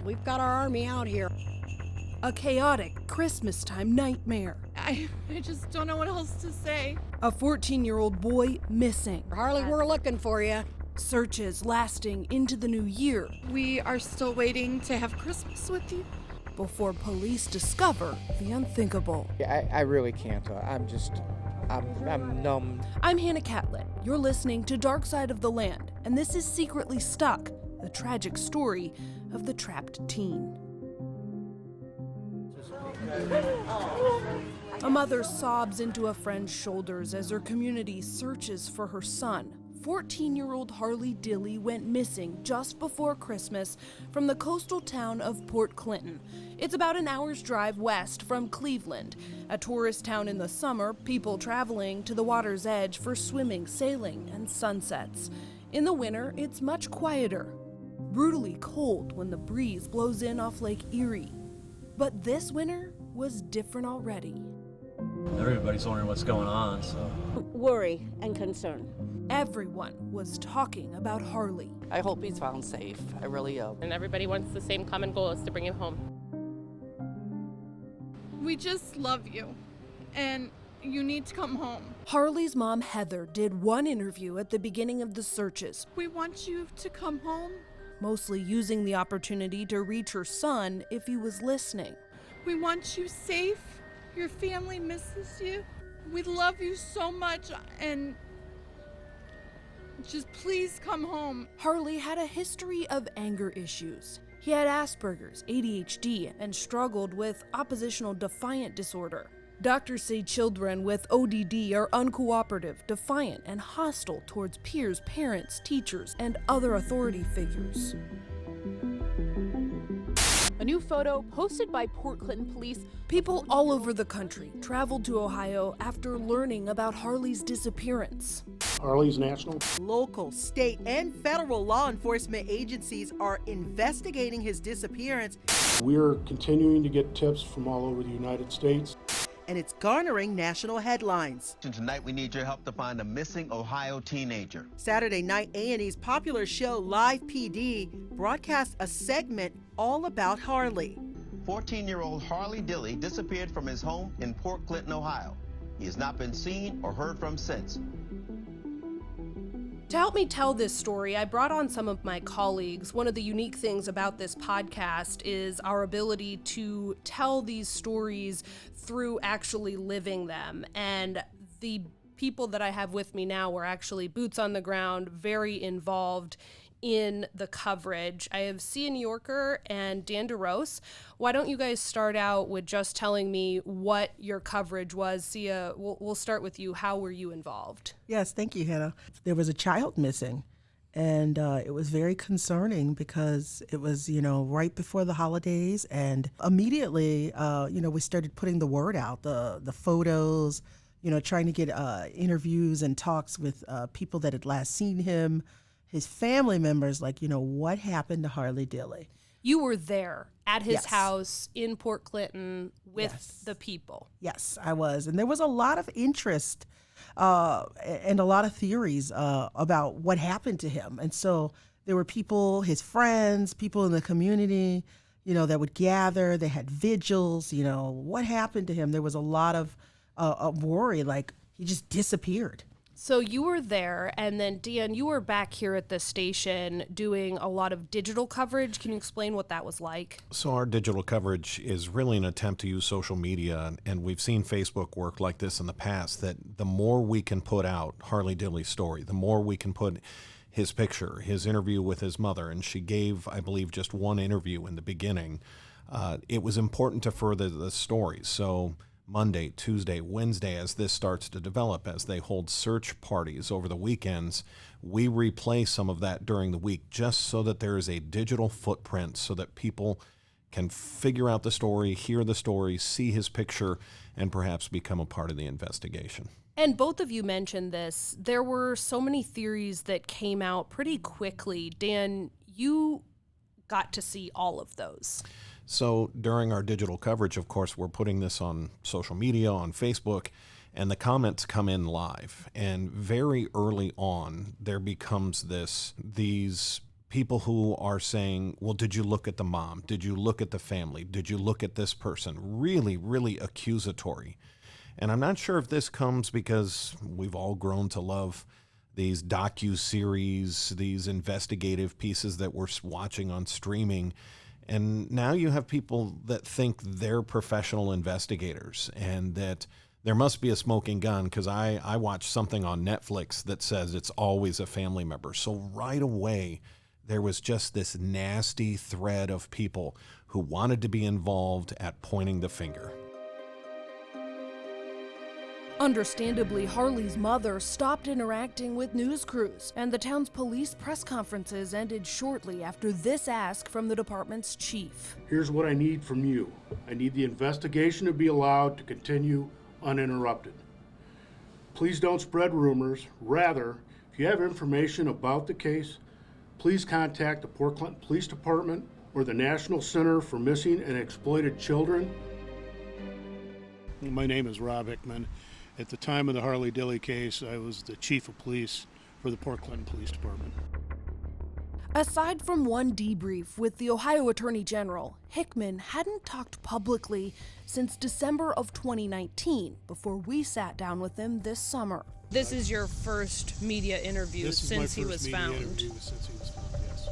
We've got our army out here. A chaotic Christmas-time nightmare. I just don't know what else to say. A 14-year-old boy missing. Harley, we're looking for you. Searches lasting into the new year. We are still waiting to have Christmas with you. Before police discover the unthinkable. I really can't. I'm numb. I'm Hannah Catlett. You're listening to Dark Side of the Land, and this is Secretly Stuck, the tragic story of the trapped teen. A mother sobs into a friend's shoulders as her community searches for her son. 14-year-old Harley Dilly went missing just before Christmas from the coastal town of Port Clinton. It's about an hour's drive west from Cleveland, a tourist town in the summer, people traveling to the water's edge for swimming, sailing, and sunsets. In the winter, it's much quieter, brutally cold when the breeze blows in off Lake Erie. But this winter was different already. Everybody's wondering what's going on, so. Worry and concern. Everyone was talking about Harley. I hope he's found safe. I really hope. And everybody wants the same common goal, is to bring him home. We just love you, and you need to come home. Harley's mom, Heather, did one interview at the beginning of the searches. We want you to come home. Mostly using the opportunity to reach her son if he was listening. We want you safe. Your family misses you. We love you so much, and just please come home. Harley had a history of anger issues. He had Asperger's, ADHD, and struggled with oppositional defiant disorder. Doctors say children with ODD are uncooperative, defiant, and hostile towards peers, parents, teachers, and other authority figures. A new photo posted by Port Clinton police. People all over the country traveled to Ohio after learning about Harley's disappearance. Harley's national. Local, state, and federal law enforcement agencies are investigating his disappearance. We're continuing to get tips from all over the United States. And it's garnering national headlines. Tonight we need your help to find a missing Ohio teenager. Saturday night, A&E's popular show Live PD broadcast a segment all about Harley. 14-year-old Harley Dilly disappeared from his home in Port Clinton, Ohio. He has not been seen or heard from since. To help me tell this story, I brought on some of my colleagues. One of the unique things about this podcast is our ability to tell these stories through actually living them. And the people that I have with me now were actually boots on the ground, very involved in the coverage. I have Sia New Yorker and Dan DeRose. Why don't you guys start out with just telling me what your coverage was? Sia, we'll start with you. How were you involved? Yes, thank you, Hannah. There was a child missing, and it was very concerning because it was, right before the holidays, and immediately, we started putting the word out, the photos, trying to get interviews and talks with people that had last seen him, his family members, what happened to Harley Dilly? You were there at his Yes. house in Port Clinton with the people. Yes, I was. And there was a lot of interest and a lot of theories about what happened to him. And so there were people, his friends, people in the community, that would gather. They had vigils, what happened to him? There was a lot of worry, like he just disappeared. So you were there, and then Dan, you were back here at the station doing a lot of digital coverage. Can you explain what that was like? So our digital coverage is really an attempt to use social media, and we've seen Facebook work like this in the past, that the more we can put out Harley Dilly's story, the more we can put his picture, his interview with his mother, and she gave, I believe, just one interview in the beginning. It was important to further the story. So Monday, Tuesday, Wednesday, as this starts to develop, as they hold search parties over the weekends, we replay some of that during the week just so that there is a digital footprint so that people can figure out the story, hear the story, see his picture, and perhaps become a part of the investigation. And both of you mentioned this. There were so many theories that came out pretty quickly. Dan, you got to see all of those. So during our digital coverage, of course, we're putting this on social media, on Facebook, and the comments come in live. And very early on, there becomes these people who are saying, well, did you look at the mom? Did you look at the family? Did you look at this person? Really, really accusatory. And I'm not sure if this comes because we've all grown to love these docu-series, these investigative pieces that we're watching on streaming. And now you have people that think they're professional investigators and that there must be a smoking gun because I watched something on Netflix that says it's always a family member. So right away, there was just this nasty thread of people who wanted to be involved at pointing the finger. Understandably, Harley's mother stopped interacting with news crews, and the town's police press conferences ended shortly after this ask from the department's chief. Here's what I need from you. I need the investigation to be allowed to continue uninterrupted. Please don't spread rumors. Rather, if you have information about the case, please contact the Port Clinton Police Department or the National Center for Missing and Exploited Children. My name is Rob Hickman. At the time of the Harley Dilly case, I was the chief of police for the Port Clinton Police Department. Aside from one debrief with the Ohio Attorney General, Hickman hadn't talked publicly since December of 2019, before we sat down with him this summer. This is your first media interview since he was found. Yes.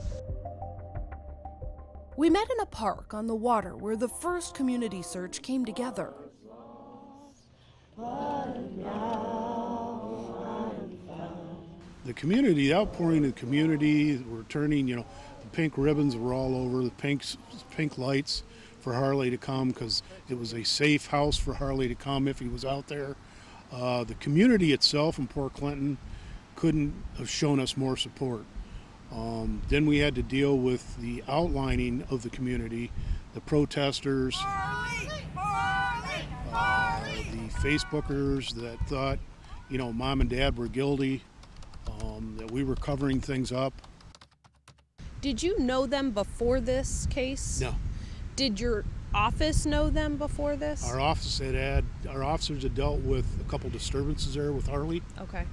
We met in a park on the water where the first community search came together. The community, the outpouring of the community, we're turning, the pink ribbons were all over, the pink lights for Harley to come because it was a safe house for Harley to come if he was out there. The community itself in Port Clinton couldn't have shown us more support. Then we had to deal with the outlining of the community, the protesters, the Facebookers that thought, mom and dad were guilty, that we were covering things up. Did you know them before this case? No. Did your office know them before this? Our officers had dealt with a couple disturbances there with Harley. Okay.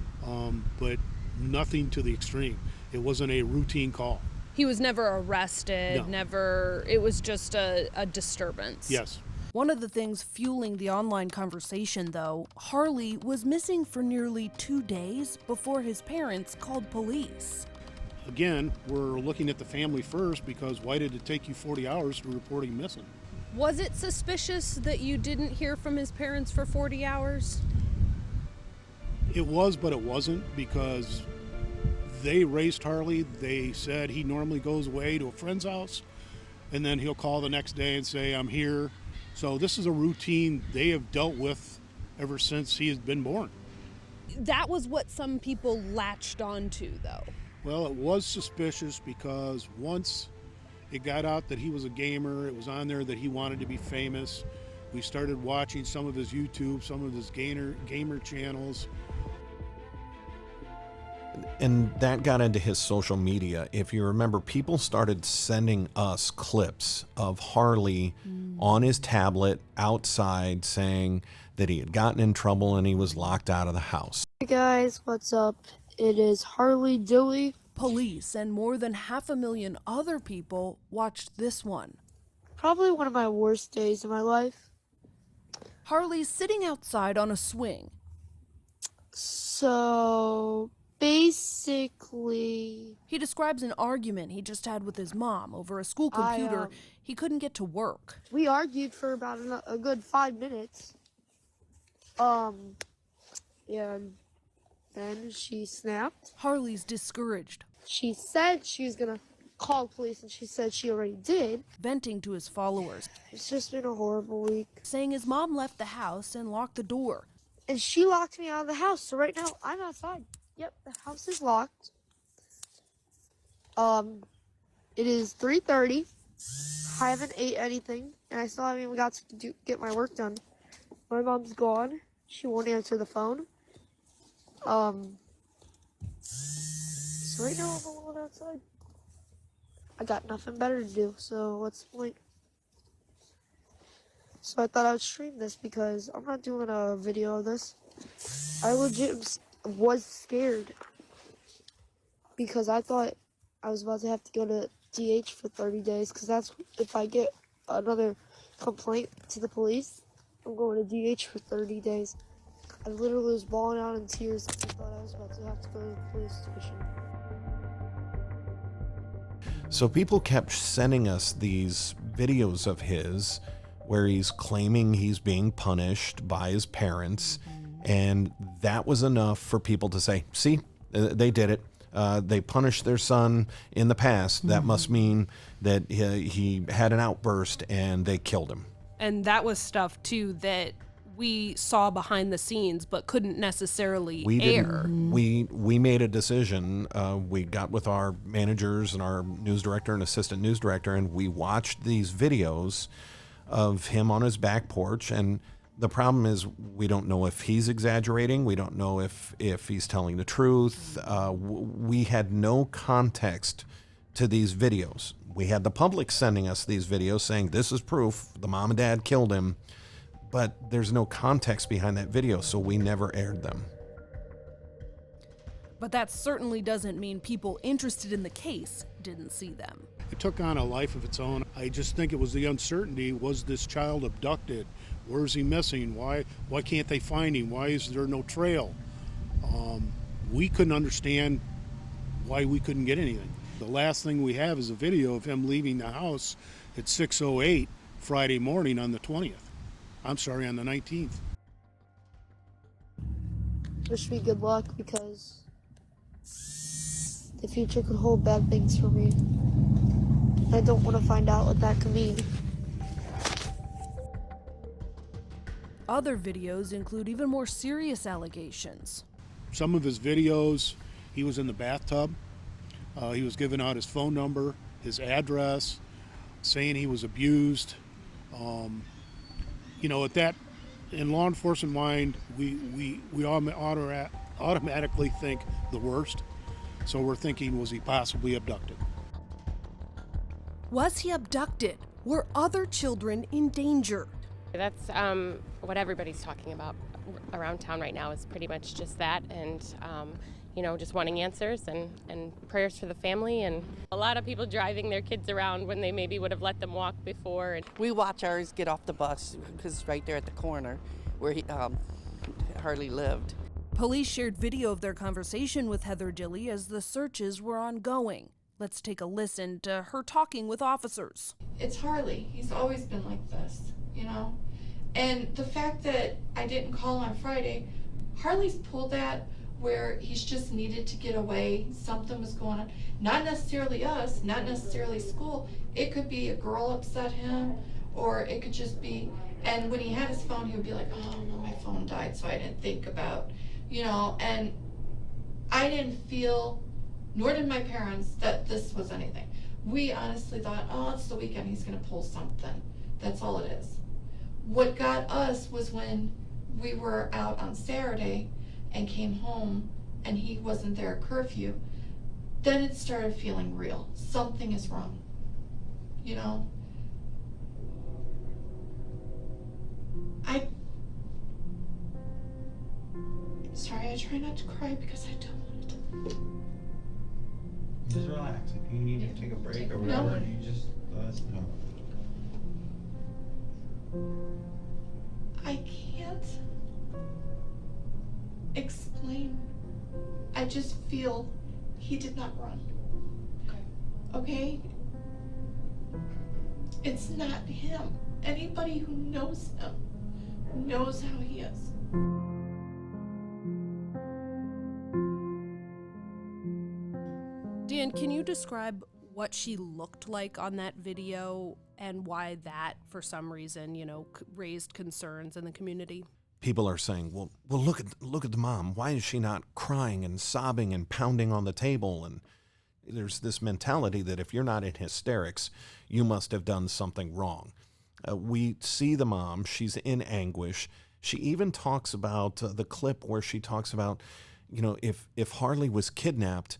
But nothing to the extreme. It wasn't a routine call. He was never arrested, No. It was just a disturbance. Yes. One of the things fueling the online conversation, though, Harley was missing for nearly 2 days before his parents called police. Again, we're looking at the family first because why did it take you 40 hours to report him missing? Was it suspicious that you didn't hear from his parents for 40 hours? It was, but it wasn't because they raised Harley. They said he normally goes away to a friend's house and then he'll call the next day and say, I'm here. So this is a routine they have dealt with ever since he has been born. That was what some people latched onto, though. Well, it was suspicious because once it got out that he was a gamer, it was on there that he wanted to be famous. We started watching some of his YouTube, some of his gamer channels. And that got into his social media. If you remember, people started sending us clips of Harley on his tablet outside saying that he had gotten in trouble and he was locked out of the house. Hey guys, what's up? It is Harley Dilly. Police and more than 500,000 other people watched this one. Probably one of my worst days of my life. Harley's sitting outside on a swing. So basically, he describes an argument he just had with his mom over a school computer he couldn't get to work. We argued for about a good 5 minutes. And then she snapped. Harley's discouraged. She said she was gonna call police, and she said she already did. Venting to his followers. It's just been a horrible week. Saying his mom left the house and locked the door. And she locked me out of the house, so right now I'm outside. Yep, the house is locked. It is 3:30. I haven't ate anything, and I still haven't even got to get my work done. My mom's gone. She won't answer the phone. So right now I'm alone outside. I got nothing better to do, so what's the point? So I thought I would stream this because I'm not doing a video of this. I legit was scared because I thought I was about to have to go to DH for 30 days because that's if I get another complaint to the police, I'm going to DH for 30 days. I literally was bawling out in tears because I thought I was about to have to go to the police station. So people kept sending us these videos of his where he's claiming he's being punished by his parents, and that was enough for people to say, see, they did it. They punished their son in the past. That must mean that he had an outburst and they killed him. And that was stuff, too, that we saw behind the scenes but couldn't necessarily air. We made a decision. We got with our managers and our news director and assistant news director, and we watched these videos of him on his back porch. And the problem is we don't know if he's exaggerating. We don't know if he's telling the truth. We had no context to these videos. We had the public sending us these videos saying this is proof the mom and dad killed him, but there's no context behind that video, so we never aired them. But that certainly doesn't mean people interested in the case didn't see them. It took on a life of its own. I just think it was the uncertainty. Was this child abducted? Where is he missing? Why can't they find him? Why is there no trail? We couldn't understand why we couldn't get anything. The last thing we have is a video of him leaving the house at 6:08 Friday morning on the 20th. I'm sorry, on the 19th. Wish me good luck because the future could hold bad things for me. I don't want to find out what that could mean. Other videos include even more serious allegations. Some of his videos, he was in the bathtub. He was giving out his phone number, his address, saying he was abused. At that, in law enforcement mind, we automatically think the worst. So we're thinking, was he possibly abducted? Was he abducted? Were other children in danger? That's what everybody's talking about around town right now, is pretty much just that, and just wanting answers and prayers for the family, and a lot of people driving their kids around when they maybe would have let them walk before. We watch ours get off the bus because right there at the corner where Harley lived. Police shared video of their conversation with Heather Dilly as the searches were ongoing. Let's take a listen to her talking with officers. It's Harley. He's always been like this, And the fact that I didn't call on Friday, Harley's pulled that where he's just needed to get away. Something was going on. Not necessarily us, not necessarily school. It could be a girl upset him, or it could just be, and when he had his phone, he would be like, oh, no, my phone died, so I didn't think about, and I didn't feel, nor did my parents, that this was anything. We honestly thought, oh, it's the weekend, he's gonna pull something. That's all it is. What got us was when we were out on Saturday and came home and he wasn't there at curfew, then it started feeling real. Something is wrong, Sorry, I try not to cry because I don't want to. Just relax. If you need to take a break or whatever, you just let us know. I can't explain. I just feel he did not run. Okay? It's not him. Anybody who knows him knows how he is. Dan, can you describe what she looked like on that video and why that, for some reason, raised concerns in the community? People are saying, well, look at the mom. Why is she not crying and sobbing and pounding on the table? And there's this mentality that if you're not in hysterics, you must have done something wrong. We see the mom. She's in anguish. She even talks about the clip where she talks about, if Harley was kidnapped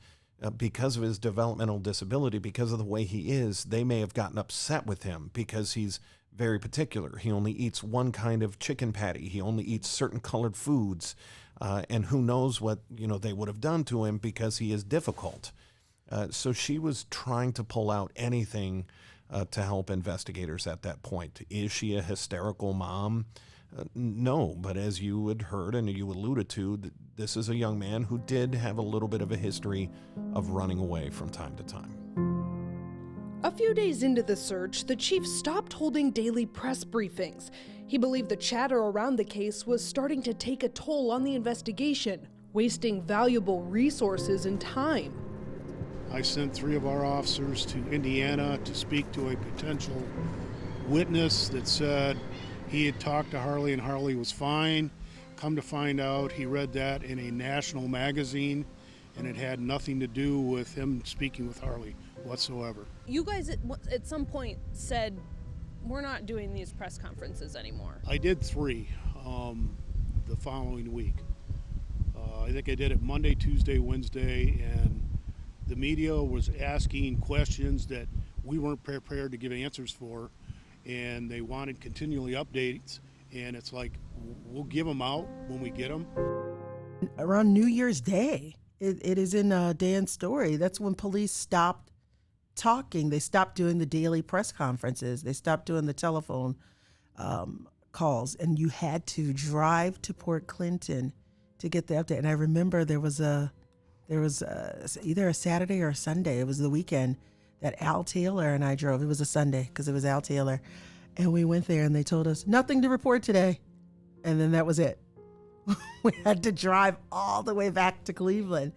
because of his developmental disability, because of the way he is, they may have gotten upset with him because he's very particular. He only eats one kind of chicken patty. He only eats certain colored foods. And who knows what, they would have done to him because he is difficult. So she was trying to pull out anything to help investigators at that point. Is she a hysterical mom? No, but as you had heard and you alluded to, this is a young man who did have a little bit of a history of running away from time to time. A few days into the search, the chief stopped holding daily press briefings. He believed the chatter around the case was starting to take a toll on the investigation, wasting valuable resources and time. I sent 3 of our officers to Indiana to speak to a potential witness that said he had talked to Harley and Harley was fine. Come to find out, he read that in a national magazine, and it had nothing to do with him speaking with Harley whatsoever. You guys at some point said, we're not doing these press conferences anymore. I did 3 the following week. I think I did it Monday, Tuesday, Wednesday, and the media was asking questions that we weren't prepared to give answers for, and they wanted continually updates, and it's like, we'll give them out when we get them. Around New Year's Day, it is in Dan's story, that's when police stopped talking. They stopped doing the daily press conferences. They stopped doing the telephone calls, and you had to drive to Port Clinton to get the update. And I remember there was either a Saturday or a Sunday, it was the weekend, that Al Taylor and I drove. It was a Sunday because it was Al Taylor. And we went there and they told us, nothing to report today. And then that was it. We had to drive all the way back to Cleveland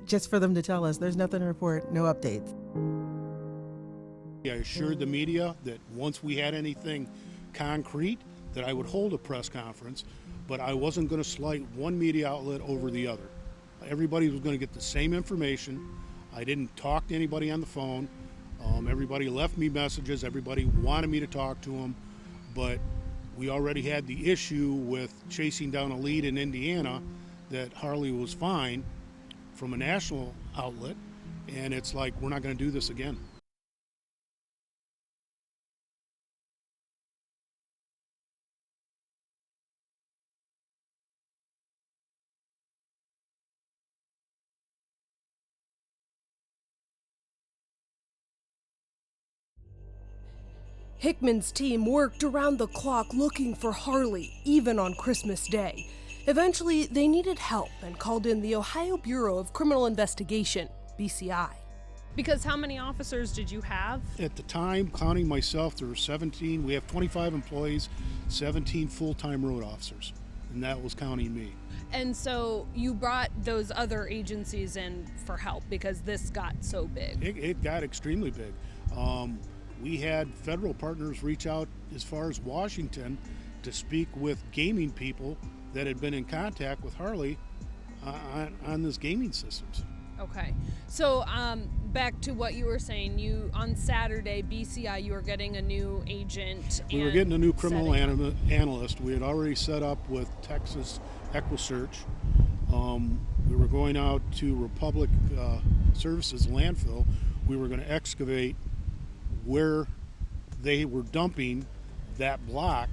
just for them to tell us there's nothing to report, no updates. I assured the media that once we had anything concrete, that I would hold a press conference, but I wasn't going to slight one media outlet over the other. Everybody was going to get the same information. I didn't talk to anybody on the phone. Everybody left me messages. Everybody wanted me to talk to them, but we already had the issue with chasing down a lead in Indiana that Harley was fine from a national outlet, and it's like, we're not going to do this again. Hickman's team worked around the clock looking for Harley, even on Christmas Day. Eventually, they needed help and called in the Ohio Bureau of Criminal Investigation, BCI. Because how many officers did you have? At the time, counting myself, there were 17. We have 25 employees, 17 full-time road officers, and that was counting me. And so you brought those other agencies in for help because this got so big. It got extremely big. We had federal partners reach out as far as Washington to speak with gaming people that had been in contact with Harley on this gaming systems. Okay. So back to what you were saying, on Saturday, BCI, you were getting a new agent. We were getting a new criminal analyst. We had already set up with Texas EquiSearch. We were going out to Republic Services landfill. We were going to excavate where they were dumping that block.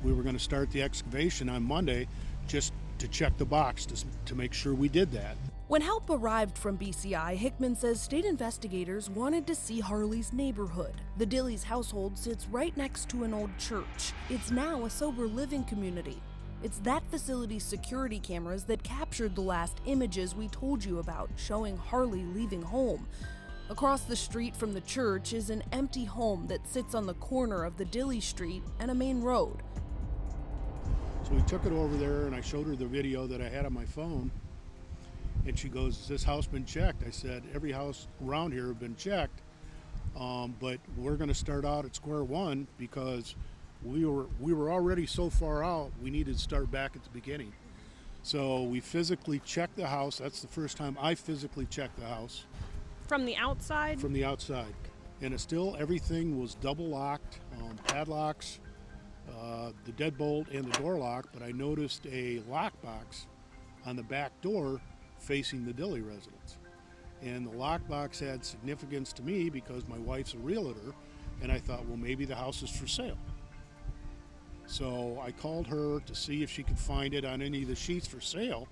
We were going to start the excavation on Monday just to check the box to make sure we did that. When help arrived from BCI, Hickman says state investigators wanted to see Harley's neighborhood. The Dilly's household sits right next to an old church. It's now a sober living community. It's that facility's security cameras that captured the last images we told you about, showing Harley leaving home. Across the street from the church is an empty home that sits on the corner of the Dilly Street and a main road. So we took it over there and I showed her the video that I had on my phone. And she goes, has this house been checked? I said, every house around here have been checked, but we're going to start out at square one because we were already so far out, we needed to start back at the beginning. So we physically checked the house. That's the first time I physically checked the house. From the outside? From the outside. And everything was double locked, padlocks, the deadbolt and the door lock, but I noticed a lockbox on the back door facing the Dilly residence. And the lockbox had significance to me because my wife's a realtor, and I thought, well, maybe the house is for sale. So I called her to see if she could find it on any of the sheets for sale,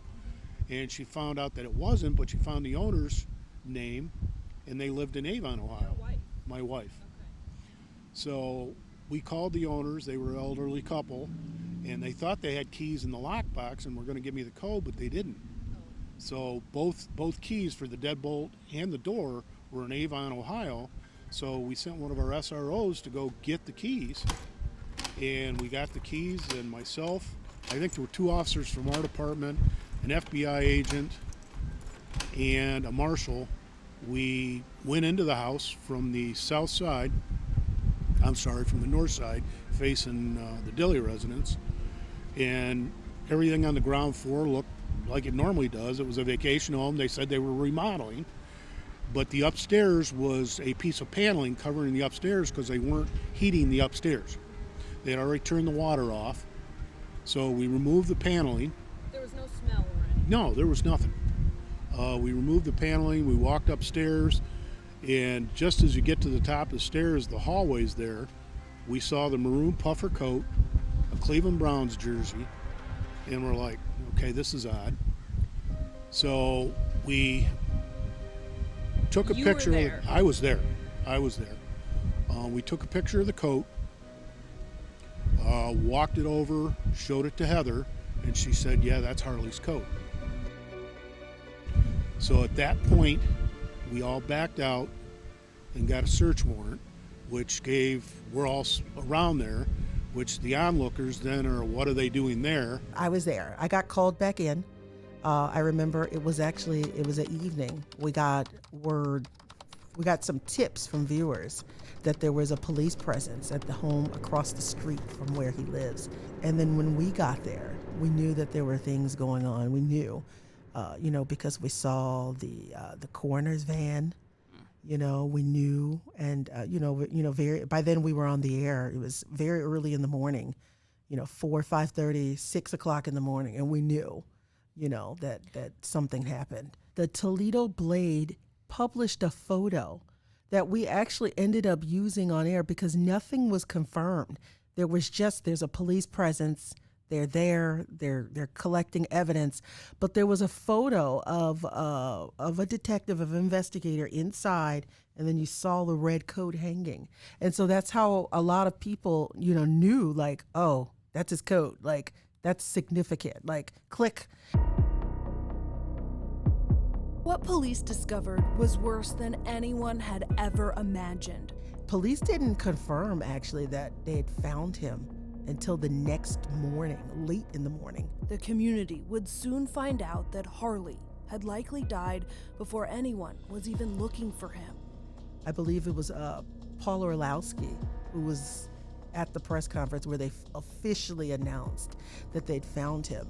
and she found out that it wasn't, but she found the owner's name and they lived in Avon, Ohio. My wife. Okay. So we called the owners. They were an elderly couple, and they thought they had keys in the lockbox and were going to give me the code, but they didn't. So both keys for the deadbolt and the door were in Avon, Ohio. So we sent one of our SROs to go get the keys, and we got the keys, and myself, I think there were 2 officers from our department, an FBI agent, and a marshal. We went into the house from the south side, from the north side, facing the Dilly residence, and everything on the ground floor looked like it normally does. It was a vacation home. They said they were remodeling, but the upstairs was a piece of paneling covering the upstairs because they weren't heating the upstairs. They had already turned the water off, so we removed the paneling. There was no smell or anything? No, there was nothing. We removed the paneling, we walked upstairs, and just as you get to the top of the stairs, the hallways there, we saw the maroon puffer coat, a Cleveland Browns jersey, and we're like, okay, this is odd. So we took a picture. I was there. We took a picture of the coat, walked it over, showed it to Heather, and she said, yeah, that's Harley's coat. So at that point, we all backed out and got a search warrant, which we're all around there, which the onlookers then are, what are they doing there? I was there. I got called back in. I remember it was an evening. We got some tips from viewers that there was a police presence at the home across the street from where he lives. And then when we got there, we knew that there were things going on. We knew, because we saw the coroner's van. We knew, and by then we were on the air. It was very early in the morning, 4, 5:30, 6 o'clock in the morning, and we knew, that something happened. The Toledo Blade published a photo that we actually ended up using on air because nothing was confirmed. There's a police presence. They're there. They're collecting evidence, but there was a photo of a detective, of an investigator inside, and then you saw the red coat hanging, and so that's how a lot of people, knew, like, oh, that's his coat, like that's significant, like click. What police discovered was worse than anyone had ever imagined. Police didn't confirm actually that they had found him until the next morning, late in the morning. The community would soon find out that Harley had likely died before anyone was even looking for him. I believe it was Paul Orlowski who was at the press conference where they officially announced that they'd found him.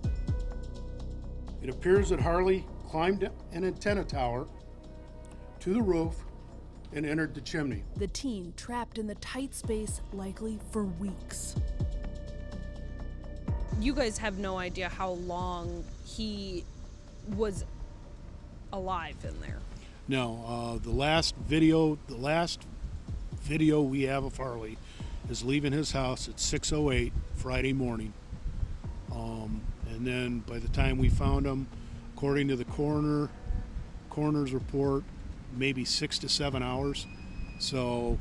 It appears that Harley climbed an antenna tower to the roof and entered the chimney. The teen trapped in the tight space likely for weeks. You guys have no idea how long he was alive in there. No, the last video we have of Harley is leaving his house at 6:08 Friday morning. And then by the time we found him, according to the coroner's report, maybe 6 to 7 hours. So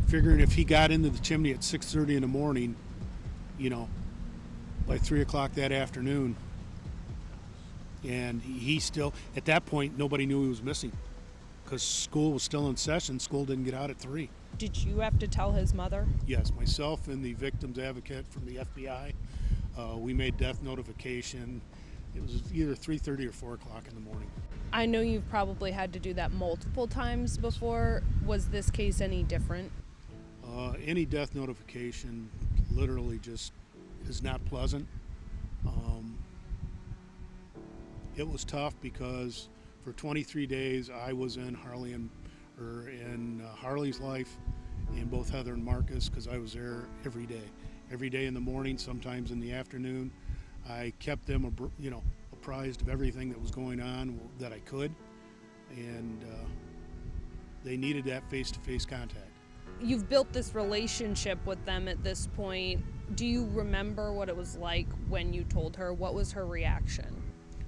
figuring if he got into the chimney at 6:30 in the morning, by 3 o'clock that afternoon, and he still, at that point, nobody knew he was missing because school was still in session. School didn't get out at 3. Did you have to tell his mother? Yes, myself and the victim's advocate from the FBI, we made death notification. It was either 3:30 or 4 o'clock in the morning. I know you've probably had to do that multiple times before. Was this case any different? Any death notification literally just is not pleasant. It was tough because for 23 days I was in Harley's life, and both Heather and Marcus, because I was there every day in the morning, sometimes in the afternoon. I kept them, apprised of everything that was going on that I could, and they needed that face-to-face contact. You've built this relationship with them at this point. Do you remember what it was like when you told her? What was her reaction?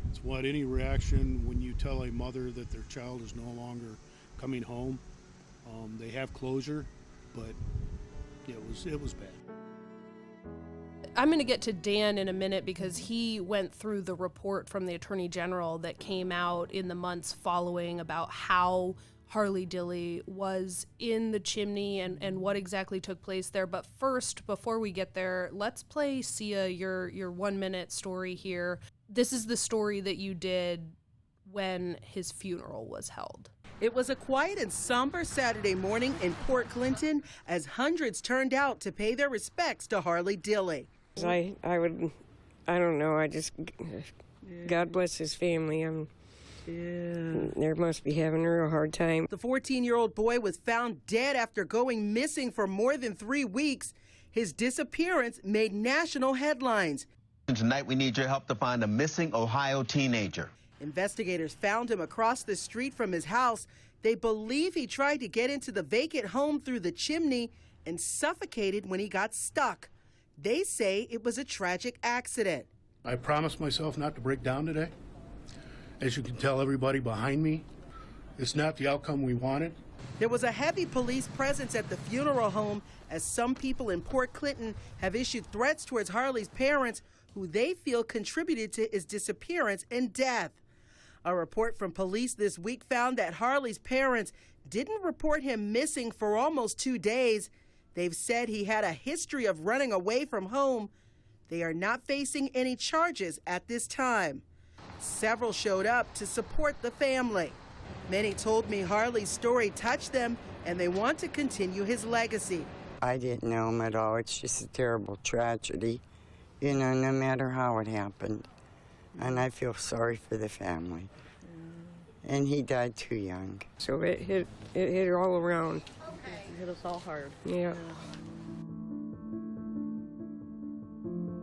It's what any reaction when you tell a mother that their child is no longer coming home. They have closure, but it was bad. I'm going to get to Dan in a minute because he went through the report from the Attorney General that came out in the months following about how Harley Dilly was in the chimney and what exactly took place there. But first, before we get there, let's play Sia, your 1 minute story here. This is the story that you did when his funeral was held. It was a quiet and somber Saturday morning in Port Clinton as hundreds turned out to pay their respects to Harley Dilly. I don't know, God bless his family. They must be having a real hard time. The 14-year-old boy was found dead after going missing for more than 3 weeks. His disappearance made national headlines. Tonight we need your help to find a missing Ohio teenager. Investigators found him across the street from his house. They believe he tried to get into the vacant home through the chimney and suffocated when he got stuck. They say it was a tragic accident. I promised myself not to break down today. As you can tell everybody behind me, it's not the outcome we wanted. There was a heavy police presence at the funeral home as some people in Port Clinton have issued threats towards Harley's parents, who they feel contributed to his disappearance and death. A report from police this week found that Harley's parents didn't report him missing for almost 2 days. They've said he had a history of running away from home. They are not facing any charges at this time. Several showed up to support the family. Many told me Harley's story touched them and they want to continue his legacy. I didn't know him at all. It's just a terrible tragedy, no matter how it happened. And I feel sorry for the family. And he died too young. So it hit all around. It hit us all hard. Yeah.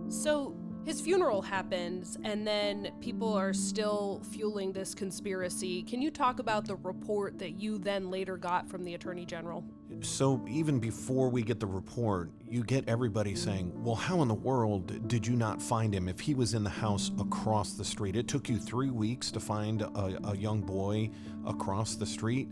So his funeral happens, and then people are still fueling this conspiracy. Can you talk about the report that you then later got from the Attorney General? So even before we get the report, you get everybody saying, well, how in the world did you not find him if he was in the house across the street? It took you 3 weeks to find a young boy across the street.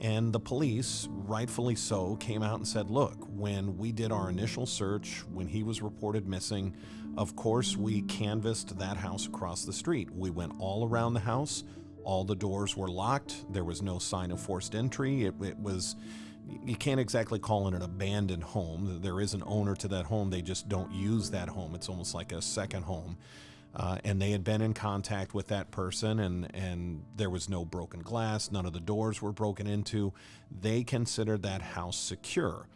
And the police, rightfully so, came out and said, look, when we did our initial search, when he was reported missing, of course, we canvassed that house across the street. We went all around the house. All the doors were locked. There was no sign of forced entry. It was, you can't exactly call it an abandoned home. There is an owner to that home. They just don't use that home. It's almost like a second home. And they had been in contact with that person, and there was no broken glass. None of the doors were broken into. They considered that house secure.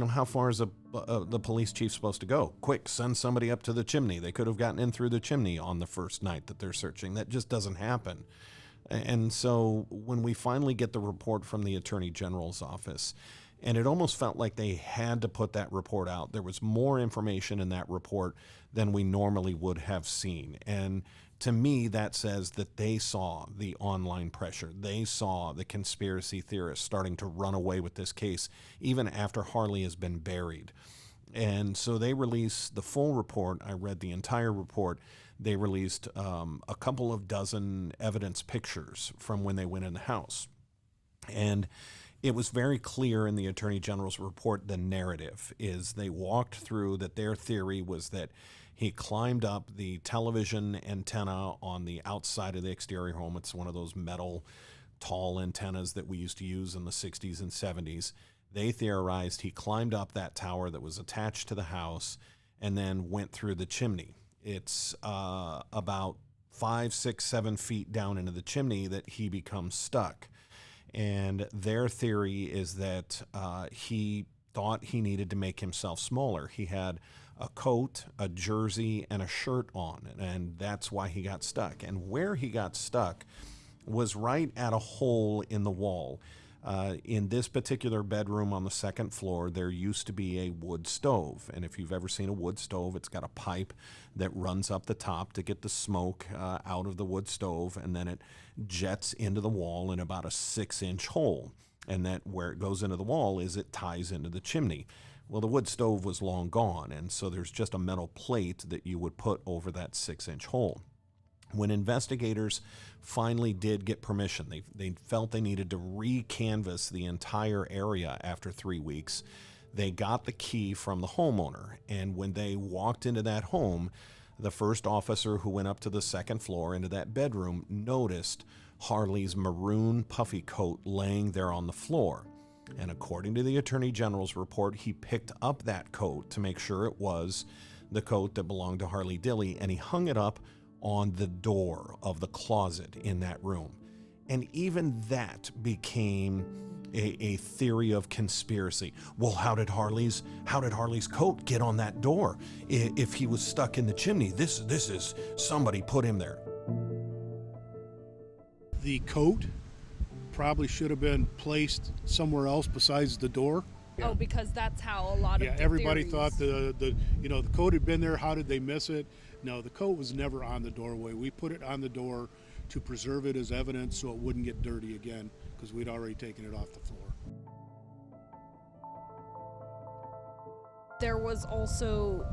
How far is the police chief supposed to go? Quick, send somebody up to the chimney. They could have gotten in through the chimney on the first night that they're searching. That just doesn't happen. And so when we finally get the report from the Attorney General's office, and it almost felt like they had to put that report out. There was more information in that report than we normally would have seen. And to me, that says that they saw the online pressure. They saw the conspiracy theorists starting to run away with this case, even after Harley has been buried. And so they released the full report. I read the entire report. They released a couple of dozen evidence pictures from when they went in the house. And it was very clear in the Attorney General's report, the narrative is they walked through that their theory was that he climbed up the television antenna on the outside of the exterior home. It's one of those metal tall antennas that we used to use in the 60s and 70s. They theorized he climbed up that tower that was attached to the house and then went through the chimney. It's about 5, 6, 7 feet down into the chimney that he becomes stuck. And their theory is that he thought he needed to make himself smaller. He had a coat, a jersey, and a shirt on, and that's why he got stuck. And where he got stuck was right at a hole in the wall. In this particular bedroom on the second floor, there used to be a wood stove. And if you've ever seen a wood stove, it's got a pipe that runs up the top to get the smoke out of the wood stove, and then it jets into the wall in about a 6-inch hole. And that where it goes into the wall is it ties into the chimney. Well, the wood stove was long gone, and so there's just a metal plate that you would put over that 6-inch hole. When investigators finally did get permission, they felt they needed to re-canvass the entire area after 3 weeks. They got the key from the homeowner, and when they walked into that home, the first officer who went up to the second floor into that bedroom noticed Harley's maroon puffy coat laying there on the floor. And according to the Attorney General's report, he picked up that coat to make sure it was the coat that belonged to Harley Dilly, and he hung it up on the door of the closet in that room. And even that became a theory of conspiracy. Well, how did Harley's coat get on that door? If he was stuck in the chimney, this is somebody put him there. The coat probably should have been placed somewhere else besides the door. Oh, because that's how a lot of the everybody theories. thought the coat had been there. How did they miss it? No, the coat was never on the doorway. We put it on the door to preserve it as evidence so it wouldn't get dirty again, because we'd already taken it off the floor. There was also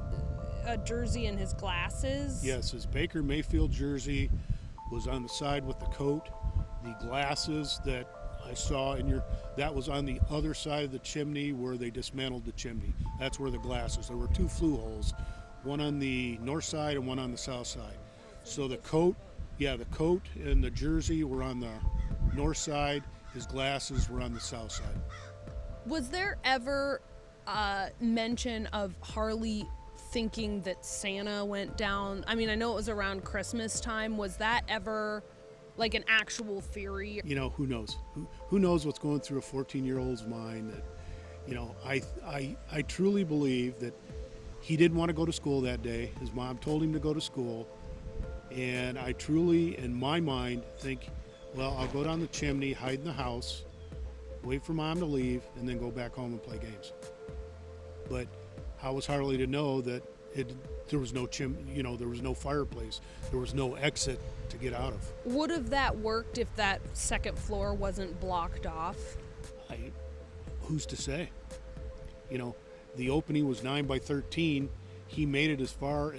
a jersey in his glasses. Yes, his Baker Mayfield jersey was on the side with the coat. The glasses that I saw that was on the other side of the chimney where they dismantled the chimney. That's where the glasses. There were 2 flue holes, one on the north side and one on the south side. So the coat and the jersey were on the north side. His glasses were on the south side. Was there ever mention of Harley thinking that Santa went down? I mean, I know it was around Christmas time. Was that ever like an actual theory? Who knows? Who knows what's going through a 14-year-old's mind? That, I truly believe that he didn't want to go to school that day. His mom told him to go to school. And I truly, in my mind, think, well, I'll go down the chimney, hide in the house, wait for mom to leave, and then go back home and play games. But how was Harley to know that there was no there was no fireplace, there was no exit to get out of? Would have that worked if that second floor wasn't blocked off? Who's to say? The opening was 9 by 13. He made it as far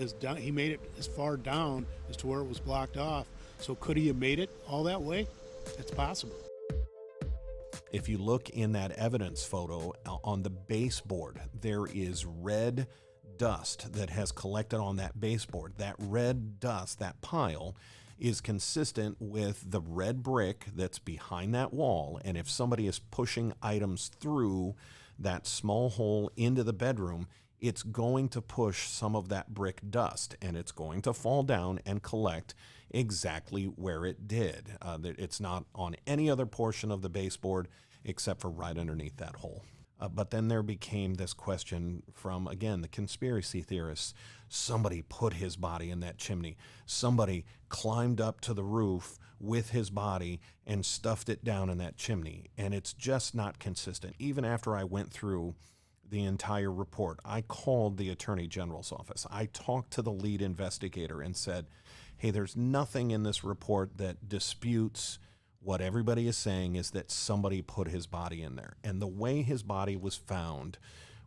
down as to where it was blocked off. So could he have made it all that way? It's possible. If you look in that evidence photo on the baseboard, there is red dust that has collected on that baseboard. That red dust, that pile, is consistent with the red brick that's behind that wall. And if somebody is pushing items through that small hole into the bedroom, it's going to push some of that brick dust, and it's going to fall down and collect exactly where it did. It's not on any other portion of the baseboard except for right underneath that hole. But then there became this question from, again, the conspiracy theorists. Somebody put his body in that chimney. Somebody climbed up to the roof with his body and stuffed it down in that chimney. And it's just not consistent. Even after I went through the entire report, I called the Attorney General's office. I talked to the lead investigator and said, hey, there's nothing in this report that disputes what everybody is saying is that somebody put his body in there. And the way his body was found,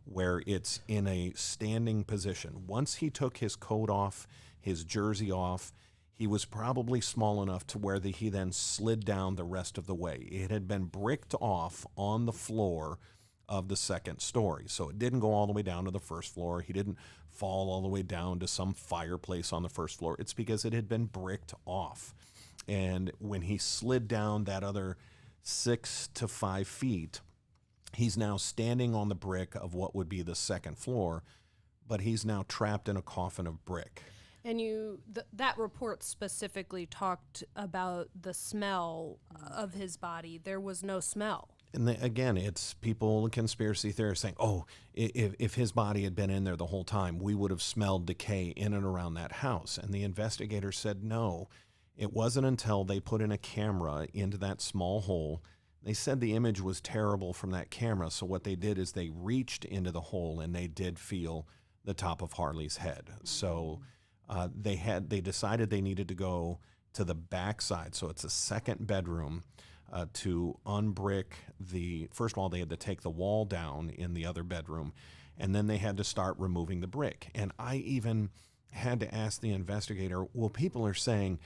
where it's in a standing position, once he took his coat off, his jersey off, he was probably small enough to where he then slid down the rest of the way. It had been bricked off on the floor of the second story. So it didn't go all the way down to the first floor. He didn't fall all the way down to some fireplace on the first floor. It's because it had been bricked off. And when he slid down that other 6 to 5 feet, he's now standing on the brick of what would be the second floor, but he's now trapped in a coffin of brick. And that report specifically talked about the smell of his body. There was no smell. And again, it's people, conspiracy theorists saying, oh, if his body had been in there the whole time, we would have smelled decay in and around that house. And the investigator said, no, it wasn't until they put in a camera into that small hole. They said the image was terrible from that camera. So what they did is they reached into the hole and they did feel the top of Harley's head. So they decided they needed to go to the backside. So it's a second bedroom. To unbrick first of all, they had to take the wall down in the other bedroom, and then they had to start removing the brick. And I had to ask the investigator, well, people are saying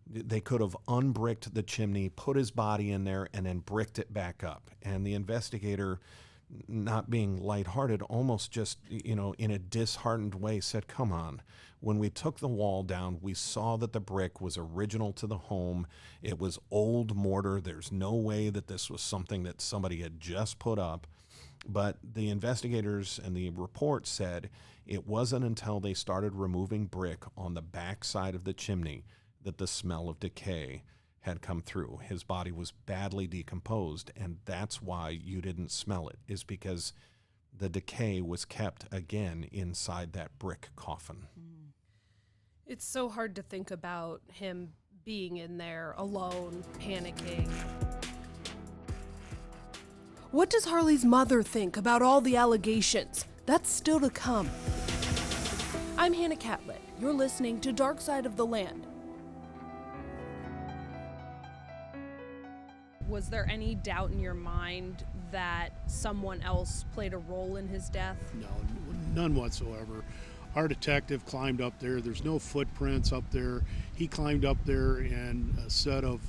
they could have unbricked the chimney, put his body in there, and then bricked it back up. And the investigator, not being lighthearted, almost just, in a disheartened way said, come on. When we took the wall down, we saw that the brick was original to the home. It was old mortar. There's no way that this was something that somebody had just put up. But the investigators and the report said it wasn't until they started removing brick on the back side of the chimney that the smell of decay had come through. His body was badly decomposed, and that's why you didn't smell it, is because the decay was kept again inside that brick coffin. It's so hard to think about him being in there alone, panicking. What does Harley's mother think about all the allegations? That's still to come. I'm Hannah Catlett. You're listening to Dark Side of the Land. Was there any doubt in your mind that someone else played a role in his death? No, none whatsoever. Our detective climbed up there. There's no footprints up there. He climbed up there in a set of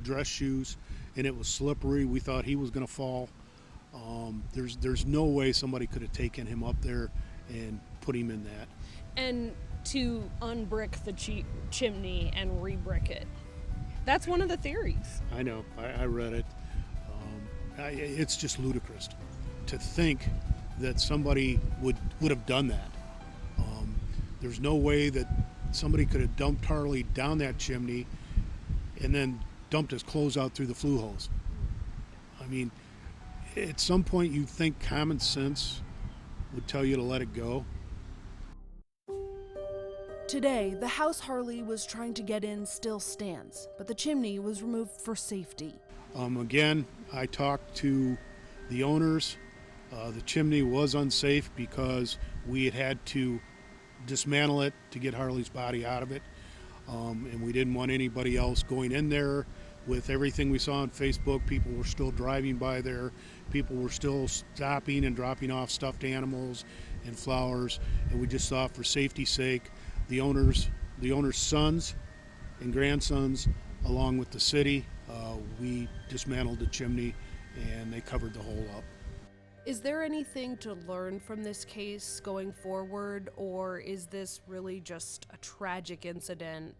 dress shoes, and it was slippery. We thought he was going to fall. There's no way somebody could have taken him up there and put him in that. And to unbrick the chimney and re-brick it. That's one of the theories. I know. I read it. It's just ludicrous to think that somebody would have done that. There's no way that somebody could have dumped Harley down that chimney and then dumped his clothes out through the flue hose. I mean, at some point you'd think common sense would tell you to let it go. Today, the house Harley was trying to get in still stands, but the chimney was removed for safety. Again, I talked to the owners. The chimney was unsafe because we had to dismantle it to get Harley's body out of it. And we didn't want anybody else going in there. With everything we saw on Facebook, people were still driving by there. People were still stopping and dropping off stuffed animals and flowers. And we just thought, for safety's sake, the owners' sons and grandsons, along with the city, we dismantled the chimney and they covered the hole up. Is there anything to learn from this case going forward, or is this really just a tragic incident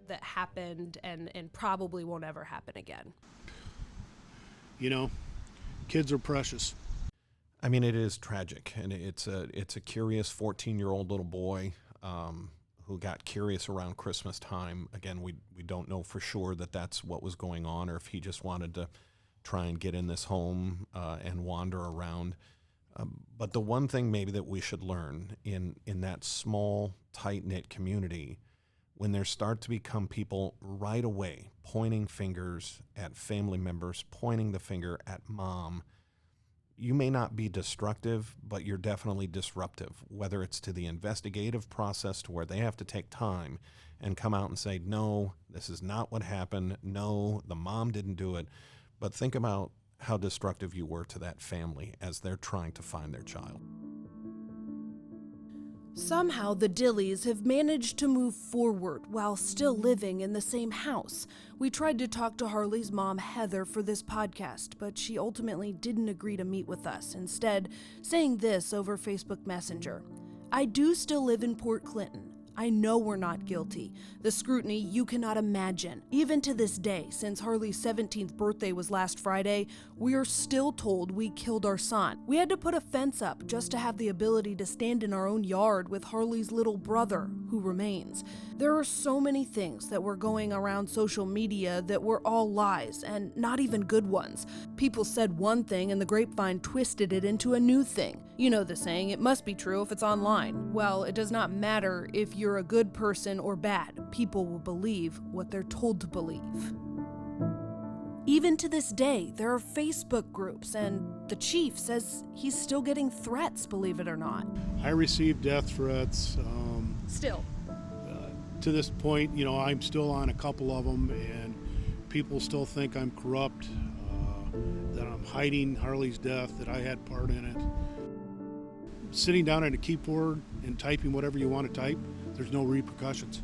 that happened and probably won't ever happen again? Kids are precious. I mean, it is tragic, and it's a curious 14-year-old little boy who got curious around Christmas time. Again, we don't know for sure that that's what was going on, or if he just wanted to try and get in this home and wander around. But the one thing maybe that we should learn in that small, tight-knit community, when there start to become people right away pointing fingers at family members, pointing the finger at mom, you may not be destructive, but you're definitely disruptive, whether it's to the investigative process to where they have to take time and come out and say, no, this is not what happened. No, the mom didn't do it. But think about how destructive you were to that family as they're trying to find their child. Somehow the Dillys have managed to move forward while still living in the same house. We tried to talk to Harley's mom, Heather, for this podcast, but she ultimately didn't agree to meet with us, instead saying this over Facebook Messenger. I do still live in Port Clinton. I know we're not guilty. The scrutiny you cannot imagine. Even to this day, since Harley's 17th birthday was last Friday, we are still told we killed our son. We had to put a fence up just to have the ability to stand in our own yard with Harley's little brother, who remains. There are so many things that were going around social media that were all lies, and not even good ones. People said one thing and the grapevine twisted it into a new thing. You know the saying, it must be true if it's online. Well, it does not matter if you're a good person or bad. People will believe what they're told to believe. Even to this day, there are Facebook groups, and the chief says he's still getting threats, believe it or not. I received death threats. Still. To this point, I'm still on a couple of them, and people still think I'm corrupt, that I'm hiding Harley's death, that I had part in it. Sitting down at a keyboard and typing whatever you want to type, there's no repercussions.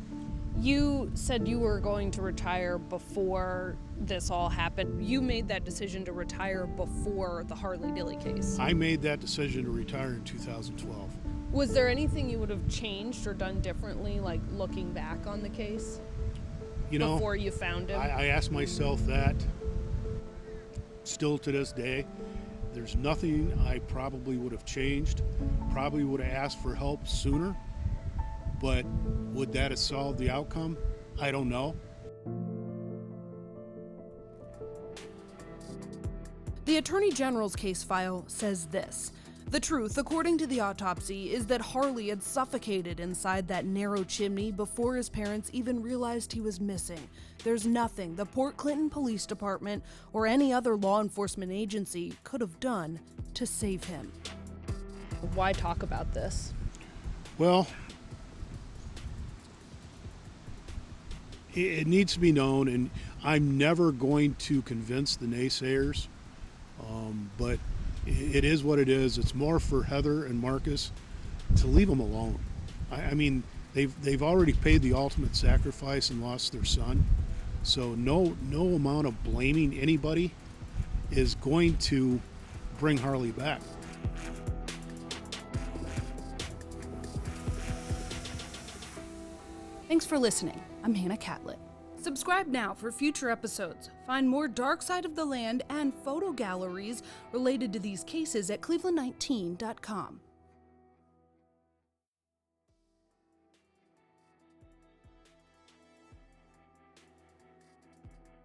You said you were going to retire before this all happened. You made that decision to retire before the Harley Dilly case. I made that decision to retire in 2012. Was there anything you would have changed or done differently, like looking back on the case? You know, before you found him? I asked myself that still to this day. There's nothing I probably would have changed. Probably would have asked for help sooner. But would that have solved the outcome? I don't know. The Attorney General's case file says this. The truth, according to the autopsy, is that Harley had suffocated inside that narrow chimney before his parents even realized he was missing. There's nothing the Port Clinton Police Department or any other law enforcement agency could have done to save him. Why talk about this? Well, it needs to be known, and I'm never going to convince the naysayers, but it is what it is. It's more for Heather and Marcus to leave them alone. I mean, they've already paid the ultimate sacrifice and lost their son, so no amount of blaming anybody is going to bring Harley back. Thanks for listening. I'm Hannah Catlett. Subscribe now for future episodes. Find more Dark Side of the Land and photo galleries related to these cases at cleveland19.com.